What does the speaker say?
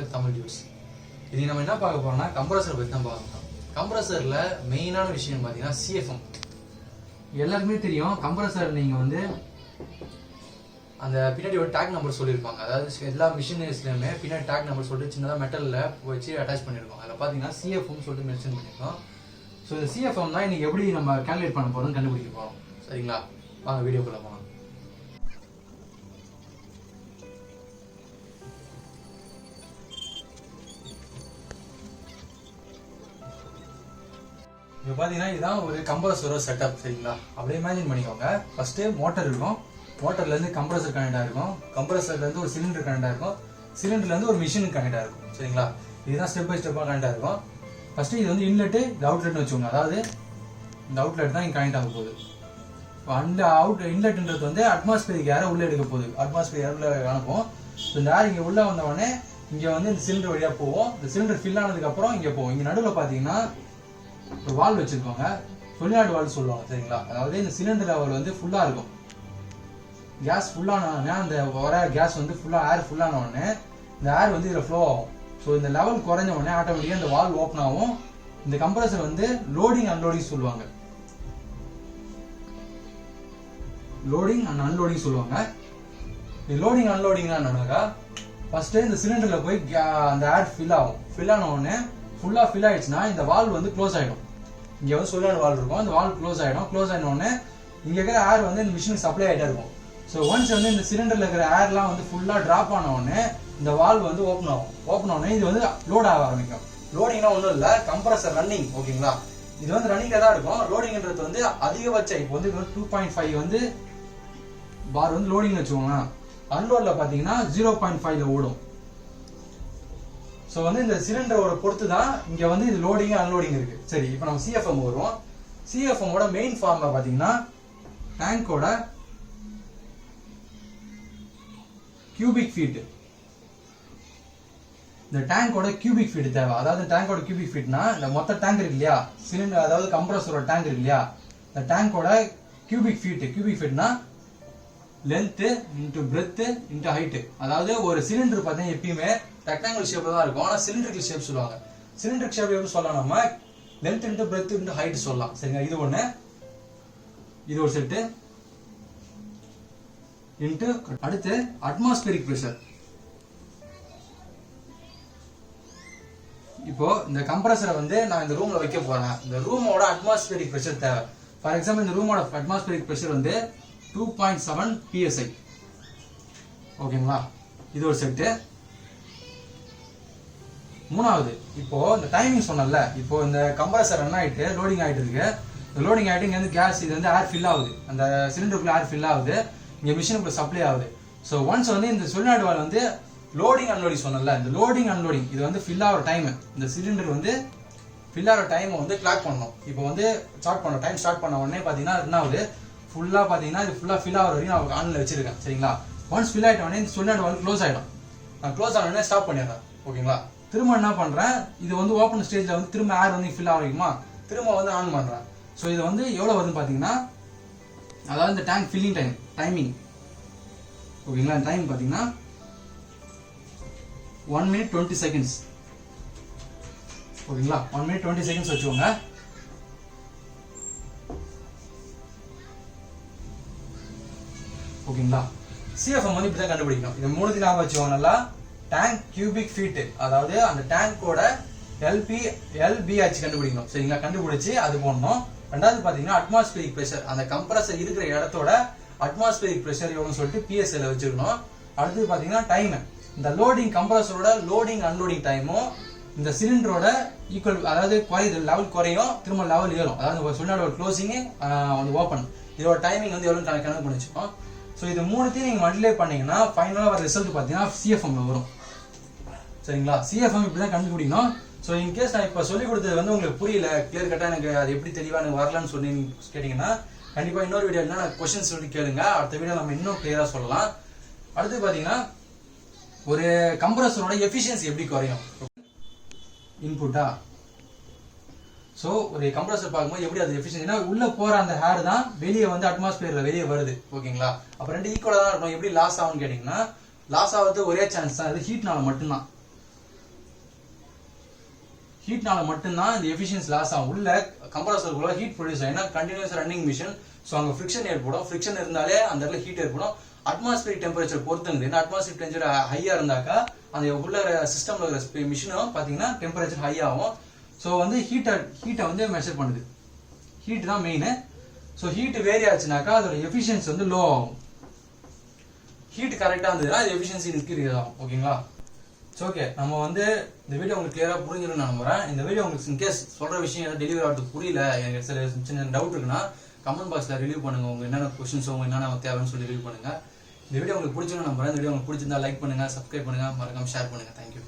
இருக்க தமிழ் நியூஸ். இது நம்ம என்ன பார்க்க போறோம்னா கம்ப்ரஸர் பத்தி தான் பார்க்க போறோம். கம்ப்ரஸர்ல மெயினான விஷயம் பாத்தீங்கன்னா CFM. எல்லாருக்குமே தெரியும் கம்ப்ரஸர் நீங்க வந்து அந்த பின்னாடி ஒரு டேக் நம்பர் சொல்லியிருப்பாங்க. அதாவது எல்லா மிஷினரிஸ்லயுமே பின்னாடி டேக் நம்பர் சொல்லிட்டு சின்னதாக மெட்டலில் வச்சு அட்டாச் பண்ணியிருக்கோம். அதில் பார்த்தீங்கன்னா CFM சொல்லிட்டு மென்ஷன் பண்ணியிருக்கோம். ஸோ இந்த CFM தான் இன்னைக்கு எப்படி நம்ம கால்குலேட் பண்ண போகிறோம்னு கண்டுபிடிக்க போகிறோம். சரிங்களா, வாங்க வீடியோக்குள்ள போகலாம். இப்போ பார்த்தீங்கன்னா இதுதான் ஒரு கம்ப்ரஸரோட செட்டப். சரிங்களா, அப்படியே இமேஜின் பண்ணிக்கோங்க. ஃபர்ஸ்ட்டு மோட்டர் இருக்கும், மோட்டர்லேருந்து கம்ப்ரஸர் கனெக்டாக இருக்கும், கம்ப்ரஸர்லேருந்து ஒரு சிலிண்டர் கனெக்டாக இருக்கும், சிலிண்டர்லேருந்து ஒரு மிஷின் கனெக்டாக இருக்கும். சரிங்களா, இதுதான் ஸ்டெப் பை ஸ்டெப்பாக கனெக்டாக இருக்கும். ஃபஸ்ட்டு இது வந்து இன்லெட்டு, இது அவுட்லெட்னு வச்சுக்கோங்க. அதாவது இந்த அவுட்லெட் தான் இங்கே கனெக்ட் ஆக போகுது. அந்த இன்லெட்ன்றது வந்து அட்மாஸ்பியரிக் ஏரை உள்ளே எடுக்க போகுது. அட்மாஸ்பியர் ஏர் உள்ள அனுப்பும். இந்த ஏர் இங்கே உள்ளே வந்தவொடனே இங்கே வந்து இந்த சிலிண்டர் வழியாக போவோம். இந்த சிலிண்டர் ஃபில் ஆனதுக்கப்புறம் இங்கே போவோம். இங்கே நடுவில் பார்த்தீங்கன்னா ஒரு வால்வ் வச்சிருக்கோங்க, சொலினாய்டு வால்வ் சொல்லுவாங்க. சரிங்களா, அதாவது இந்த சிலிண்டர் லெவல் வந்து ஃபுல்லாக இருக்கும். கேஸ் ஃபுல்லான அந்த வர கேஸ் வந்து ஃபுல்லாக ஏர் ஃபுல்லான உடனே இந்த ஏர் வந்து இதில் ஃப்ளோ ஆகும். ஸோ இந்த லெவல் குறைஞ்ச உடனே ஆட்டோமேட்டிக்காக இந்த வால்வ் ஓப்பன் ஆகும். இந்த கம்ப்ரஸர் வந்து லோடிங் அன்லோடிங் சொல்லுவாங்க. லோடிங் அண்ட் அன்லோடிங் சொல்லுவாங்க. இந்த லோடிங் அன்லோடிங்னா என்னன்னாக்கா, ஃபர்ஸ்ட் இந்த சிலிண்டரில் போய் அந்த ஏர் ஃபில் ஆகும். ஃபில் ஆன உடனே ஃபுல்லாக ஃபில் ஆயிடுச்சுன்னா இந்த வால்வ் வந்து க்ளோஸ் ஆகிடும். இங்கே வந்து சொலினாய்டு வால்வ் இருக்கும், அந்த வால்வ் க்ளோஸ் ஆகிடும். க்ளோஸ் ஆகின உடனே இங்கே இருக்கிற ஏர் வந்து இந்த மிஷினுக்கு சப்ளை ஆகிட்டே இருக்கும். ஸோ ஒன்ஸ் வந்து இந்த சிலிண்டரில் இருக்கிற ஏர்லாம் வந்து ஃபுல்லாக ட்ராப் ஆன உடனே இந்த வால்வ் வந்து ஓப்பன் ஆகும். ஓப்பன் ஆனே இது வந்து லோட் ஆக ஆரம்பிக்கும். லோடிங்னா ஒன்றும் இல்லை, கம்ப்ரஸர் ரன்னிங். ஓகேங்களா, இது வந்து ரன்னிங்கில் தான் இருக்கும். லோடிங்ன்றது வந்து அதிகபட்சம் இப்போ வந்து 2.5 வந்து பார் வந்து லோடிங் வச்சுக்கோங்க. அன்லோடில் பார்த்தீங்கன்னா 0.5ல ஓடும். ஸோ வந்து இந்த சிலிண்டரோட பொறுத்து தான் இங்கே வந்து இது லோடிங் அன்லோடிங் இருக்கு. சரி, இப்போ நம்ம CFM வருவோம். CFMோட மெயின் ஃபார்முலா பார்த்தீங்கன்னா டேங்கோட கியூபிக் ஃபீட். இந்த டேங்கோட கியூபிக் ஃபீட் தேவை. அதாவது டேங்கோட கியூபிக் ஃபீட்னா இந்த மொத்த டேங்க் இருக்கு இல்லையா, சிலிண்டர் அதாவது கம்ப்ரஸரோட டேங்க் இருக்கு இல்லையா, இந்த டேங்கோட கியூபிக் ஃபீட்னா length into breadth into height. அதாவது ஒரு சிலிண்டர் பார்த்தீங்கன்னா எப்பயுமே ரெக்டாங்கிள் ஷேப்ல தான் இருக்கும். ஆனால் சிலிண்டரிக்கல் ஷேப் சொல்லுவாங்க. சிலிண்டரிக் ஷேப் எப்படி சொல்லலாம், நம்ம length into breadth into height சொல்லலாம். சரிங்களா, இது ஒன்று, இது ஒரு செட்டு. இன்டு அடுத்து அட்மாஸ்பியரிக் பிரஷர். இப்போ இந்த கம்ப்ரஸரை வந்து நான் இந்த ரூம்ல வைக்க போறேன். இந்த ரூமோட அட்மாஸ்பியரிக் பிரஷர் தேவை. ஃபார் எக்ஸாம்பிள் இந்த ரூமோட அட்மாஸ்பியரிக் பிரஷர் வந்து 2.7 psi. ஓகேங்களா, இது ஒரு செட்டு. மூணாவது, இப்போ இந்த டைமிங் சொன்னல, இப்போ இந்த கம்ப்ரஸர் ரன் ஆயிட்டு லோடிங் ஆயிட்டு இருக்கு. இந்த லோடிங் ஆயிட்டு இங்க வந்து கேஸ் இது வந்து ஏர் ஃபில் ஆகுது, அந்த சிலிண்டருக்குள்ள ஏர் ஃபில் ஆகுது, இங்க மிஷினுக்குள்ள சப்ளை ஆகுது. ஸோ ஒன்ஸ் வந்து இந்த சொலினாய்டு வால்வ் வந்து லோடிங் அன்லோடிங் சொன்னல, இந்த லோடிங் அன்லோடிங் இது வந்து ஃபில் ஆகிற டைம், இந்த சிலிண்டர் வந்து ஃபில் ஆகிற டைமை வந்து கிளாக் பண்ணணும். இப்போ வந்து ஸ்டார்ட் பண்ண டைம் ஸ்டார்ட் பண்ண உடனே பார்த்தீங்கன்னா என்ன ஆகுது, ஃபுல்லாக பார்த்தீங்கன்னா இது ஃபுல்லாக ஃபில் ஆகிற வரைக்கும் நான் ஆனில் வச்சிருக்கேன். சரிங்களா, ஒன்ஸ் ஃபில் ஆகிட்ட உடனே இந்த சொலினாய்டு வால்வ் க்ளோஸ் ஆகிடும். நான் க்ளோஸ் ஆன உடனே ஸ்டாப் பண்ணிடுறேன். ஓகேங்களா, திரும்ப என்ன பண்ணுறேன், இது வந்து ஓப்பன் ஸ்டேஜில் வந்து திரும்ப ஏர் வந்து ஃபில் ஆகிக்குமா, திரும்ப வந்து ஆன் பண்ணுறேன். ஸோ இது வந்து எவ்வளோ வருதுன்னு பார்த்தீங்கன்னா, அதாவது இந்த டேங்க் ஃபில்லிங் டைமிங். ஓகேங்களா, இந்த டைம் பார்த்தீங்கன்னா 1 minute 20 seconds. ஓகேங்களா, 1 minute 20 seconds வச்சுக்கோங்க. ஓகேங்களா, CFM வந்து இப்படி தான் கண்டுபிடிக்கணும். இது மூணுத்தையும் ஞாபகம் வச்சுக்கோங்க நல்லா. டேங்க் கியூபிக் ஃபீட், அதாவது அந்த டேங்கோட LBH கண்டுபிடிக்கணும். சரிங்களா, கண்டுபிடிச்சு அது போடணும். ரெண்டாவது பார்த்தீங்கன்னா அட்மாஸ்பியரிக் பிரஷர், அந்த கம்ப்ரஸர் இருக்கிற இடத்தோட அட்மாஸ்பியரிக் பிரஷர் எவ்வளோன்னு சொல்லிட்டு PSL வச்சுக்கணும். அடுத்தது பார்த்தீங்கன்னா டைம், இந்த லோடிங் கம்ப்ரஸரோட லோடிங் அன்லோடிங் டைமும் இந்த சிலிண்டரோட ஈக்குவல், அதாவது குறையுது, லெவல் குறையும், திரும்ப லெவல் ஏறும். அதாவது சொலினாய்டு க்ளோசிங் வந்து ஓப்பன், இதோட டைமிங் வந்து எவ்வளோ கணக்கு பண்ணி வச்சுக்கோம். ஸோ இது மூணுத்தையும் நீங்கள் மல்டிப்ளை பண்ணீங்கன்னா ஃபைனலாக வர ரிசல்ட் பார்த்தீங்கன்னா CFMல வரும். சரிங்களா, CFM இப்படி தான் கண்டுபிடிக்கணும். ஸோ இன்கேஸ் நான் இப்போ சொல்லிக் கொடுத்தது வந்து உங்களுக்கு புரியல, கிளியர் கட்டாக எனக்கு அது எப்படி தெளிவாக எனக்கு வரலன்னு சொல்லி நீங்கள் கேட்டிங்கன்னா கண்டிப்பாக இன்னொரு வீடியோ இல்லைனா நான் கொஸ்டின்ஸ் சொல்லி கேளுங்க. அடுத்த வீடியோ நம்ம இன்னும் கிளியராக சொல்லலாம். அடுத்து பார்த்தீங்கன்னா ஒரு கம்ப்ரஸரோட எஃபிஷியன்சி எப்படி குறையும், இன்புட்டா. ஸோ ஒரு கம்ப்ரஸர் பார்க்கும்போது எப்படி அது எஃபிஷியன்சினா உள்ள போற அந்த ஹேர் தான் வெளியே வந்து அட்மாஸ்பியர்ல வெளியே வருது. ஓகேங்களா, அப்போ ரெண்டு ஈக்குவலாக தான் இருக்கும். எப்படி லாஸ் ஆகும்னு கேட்டிங்கன்னா, லாஸ் ஆகிறது ஒரே சான்ஸ் தான், அது ஹீட்னால மட்டும்தான். ஹீட்னால மட்டும்தான் இந்த எஃபிஷியன்சி லாஸ் ஆகும். உள்ள கம்ப்ரஸருக்குள்ள ஹீட் ப்ரொடியூஸ் ஆகும். ஏன்னா கண்டினியூஸ் ரன்னிங் மிஷின். ஸோ அங்கே ஃப்ரிக்ஷன் ஏற்படும். ஃப்ரிக்ஷன் இருந்தாலே அந்த இடத்துல ஹீட் ஏற்படும். அட்மாஸ்பியரிக் டெம்பரேச்சர் பொறுத்துங்க. ஏன்னா அட்மாஸ்பியரிக் டெம்பரேச்சர் ஹையா இருந்தாக்கா அந்த உள்ள சிஸ்டம்ல இருக்கிற மிஷினும் பார்த்தீங்கன்னா டெம்பரேச்சர் ஹை ஆகும். ஸோ வந்து ஹீட்டை வந்து மெஷர் பண்ணுது. ஹீட் தான் மெயின். ஸோ ஹீட் வேரி ஆச்சுனாக்கா அதோட எஃபிஷியன்சி வந்து லோ ஆகும். ஹீட் கரெக்டாக இருந்ததுன்னா அது எஃபிஷியன்சி இன்க்ரீஸ் ஆகும். ஓகேங்களா? ஸோ ஓகே, நம்ம வந்து இந்த வீடியோ உங்களுக்கு கிளியராக புரிஞ்சிடும் நான் நம்புறேன். இந்த வீடியோ உங்களுக்கு இன்கேஸ் சொல்கிற விஷயம் ஏதாவது டெலிவரி ஆகிறதுக்கு புரியல, எனக்கு சில சின்ன டவுட் இருக்குன்னா கமெண்ட் பாக்ஸில் ரிவ்யூ பண்ணுங்க. உங்க என்னென்ன கொஸ்டின்ஸ் உங்க என்னென்ன தேவைன்னு சொல்லி ரிவ்யூ பண்ணுங்க. இந்த வீடியோ உங்களுக்கு பிடிச்சிருந்தா நம்புறேன். இந்த வீடியோ உங்களுக்கு பிடிச்சிருந்தா லைக் பண்ணுங்க, சப்ஸ்கிரைப் பண்ணுங்க, மறக்காம ஷேர் பண்ணுங்க. தேங்க்யூ.